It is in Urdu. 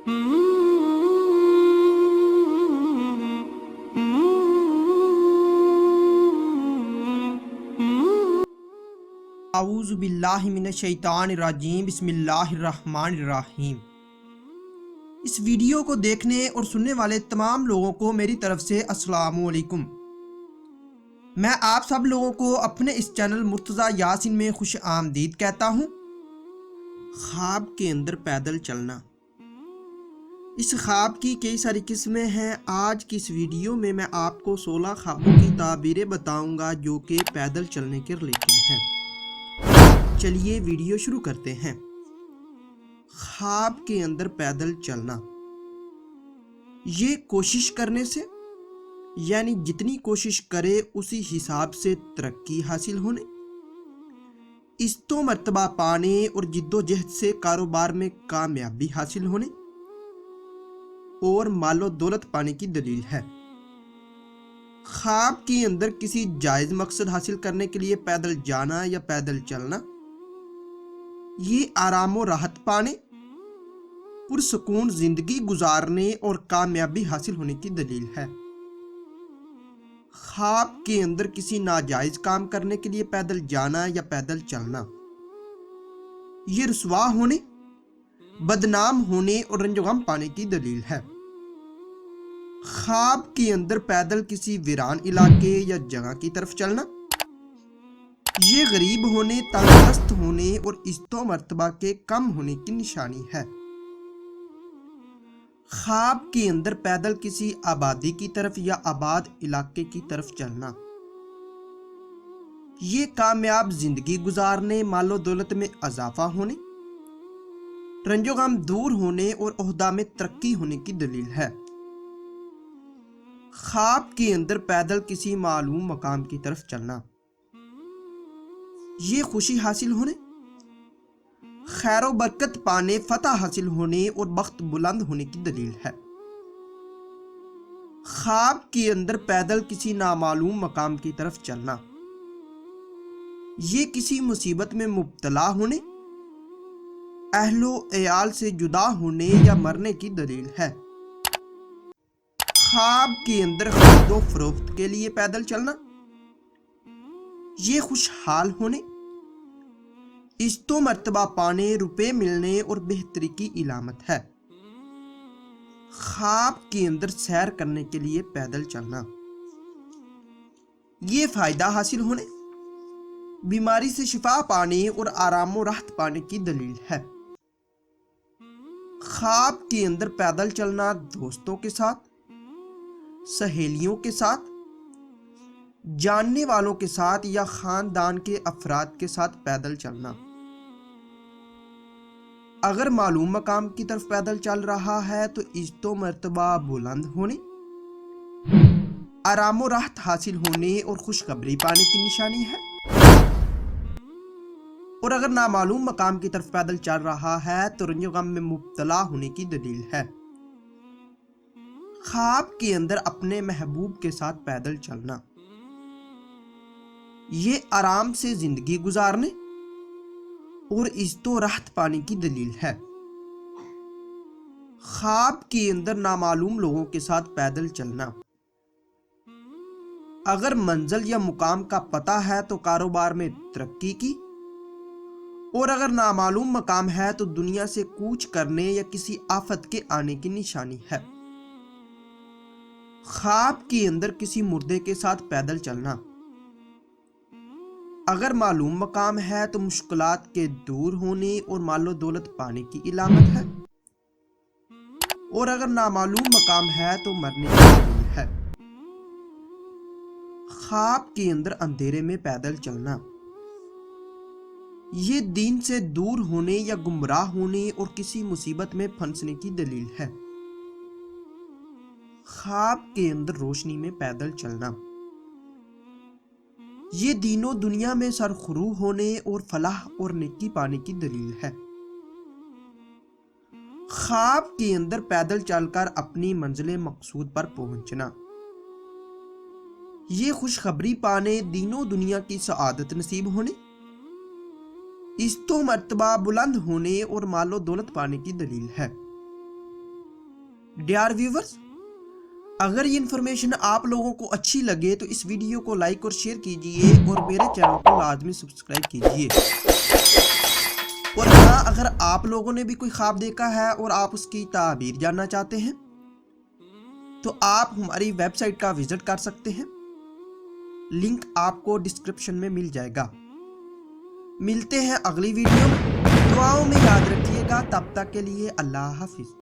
اعوذ باللہ من الشیطان الرجیم بسم اللہ الرحمن الرحیم۔ اس ویڈیو کو دیکھنے اور سننے والے تمام لوگوں کو میری طرف سے السلام علیکم۔ میں آپ سب لوگوں کو اپنے اس چینل مرتضیٰ یاسین میں خوش آمدید کہتا ہوں۔ خواب کے اندر پیدل چلنا، اس خواب کی کئی ساری قسمیں ہیں۔ آج کی اس ویڈیو میں آپ کو 16 خوابوں کی تعبیریں بتاؤں گا جو کہ پیدل چلنے کے ریلیٹڈ ہیں۔ چلیے ویڈیو شروع کرتے ہیں۔ خواب کے اندر پیدل چلنا، یہ کوشش کرنے سے، یعنی جتنی کوشش کرے اسی حساب سے ترقی حاصل ہونے، استو مرتبہ پانے اور جد و جہد سے کاروبار میں کامیابی حاصل ہونے اور مال و دولت پانے کی دلیل ہے۔ خواب کے اندر کسی جائز مقصد حاصل کرنے کے لیے پیدل جانا یا پیدل چلنا، یہ آرام و راحت پانے، پرسکون زندگی گزارنے اور کامیابی حاصل ہونے کی دلیل ہے۔ خواب کے اندر کسی ناجائز کام کرنے کے لیے پیدل جانا یا پیدل چلنا، یہ رسوا ہونے، بدنام ہونے اور رنج و غم پانے کی دلیل ہے۔ خواب کے اندر پیدل کسی ویران علاقے یا جگہ کی طرف چلنا، یہ غریب ہونے، تنگ ہونے اور استو مرتبہ کے کم ہونے کی نشانی ہے۔ خواب کے اندر پیدل کسی آبادی کی طرف یا آباد علاقے کی طرف چلنا، یہ کامیاب زندگی گزارنے، مال و دولت میں اضافہ ہونے، رنج و غم دور ہونے اور عہدہ میں ترقی ہونے کی دلیل ہے۔ خواب کے اندر پیدل کسی معلوم مقام کی طرف چلنا، یہ خوشی حاصل ہونے، خیر و برکت پانے، فتح حاصل ہونے اور بخت بلند ہونے کی دلیل ہے۔ خواب کے اندر پیدل کسی نامعلوم مقام کی طرف چلنا، یہ کسی مصیبت میں مبتلا ہونے، اہل و عیال سے جدا ہونے یا مرنے کی دلیل ہے۔ خواب کے اندر خرید و فروخت کے لیے پیدل چلنا، یہ خوشحال ہونے، استو مرتبہ پانے، روپے ملنے اور بہتری کی علامت ہے۔ خواب کے اندر سیر کرنے کے لیے پیدل چلنا، یہ فائدہ حاصل ہونے، بیماری سے شفا پانے اور آرام و راحت پانے کی دلیل ہے۔ خواب کے اندر پیدل چلنا دوستوں کے ساتھ، سہیلیوں کے ساتھ، جاننے والوں کے ساتھ یا خاندان کے افراد کے ساتھ پیدل چلنا۔ اگر معلوم مقام کی طرف پیدل چل رہا ہے تو عزت و مرتبہ بلند ہونے، آرام و راحت حاصل ہونے اور خوشخبری پانے کی نشانی ہے۔ اور اگر نامعلوم مقام کی طرف پیدل چل رہا ہے تو رنج و غم میں مبتلا ہونے کی دلیل ہے۔ خواب کے اندر اپنے محبوب کے ساتھ پیدل چلنا، یہ آرام سے زندگی گزارنے اور عزت و راحت پانے کی دلیل ہے۔ خواب کے اندر نامعلوم لوگوں کے ساتھ پیدل چلنا، اگر منزل یا مقام کا پتہ ہے تو کاروبار میں ترقی کی، اور اگر نامعلوم مقام ہے تو دنیا سے کوچ کرنے یا کسی آفت کے آنے کی نشانی ہے۔ خواب کے اندر کسی مردے کے ساتھ پیدل چلنا، اگر معلوم مقام ہے تو مشکلات کے دور ہونے اور مال و دولت پانے کی علامت ہے، اور اگر نامعلوم مقام ہے تو مرنے کی دلیل ہے۔ خواب کے اندر اندھیرے میں پیدل چلنا، یہ دین سے دور ہونے یا گمراہ ہونے اور کسی مصیبت میں پھنسنے کی دلیل ہے۔ خواب کے اندر روشنی میں پیدل چلنا، یہ دین و دنیا میں سرخرو ہونے اور فلاح اور نیکی پانے کی دلیل ہے۔ خواب کے اندر پیدل چل کر اپنی منزل مقصود پر پہنچنا، یہ خوشخبری پانے، دین و دنیا کی سعادت نصیب ہونے، عزت و مرتبہ بلند ہونے اور مال و دولت پانے کی دلیل ہے۔ ڈیئر ویورز، اگر یہ انفارمیشن آپ لوگوں کو اچھی لگے تو اس ویڈیو کو لائک اور شیئر کیجئے اور میرے چینل کو لازمی سبسکرائب کیجئے۔ اور ہاں، اگر آپ لوگوں نے بھی کوئی خواب دیکھا ہے اور آپ اس کی تعبیر جاننا چاہتے ہیں تو آپ ہماری ویب سائٹ کا وزٹ کر سکتے ہیں، لنک آپ کو ڈسکرپشن میں مل جائے گا۔ ملتے ہیں اگلی ویڈیو میں، دعاؤں میں یاد رکھیے گا، تب تک کے لیے اللہ حافظ۔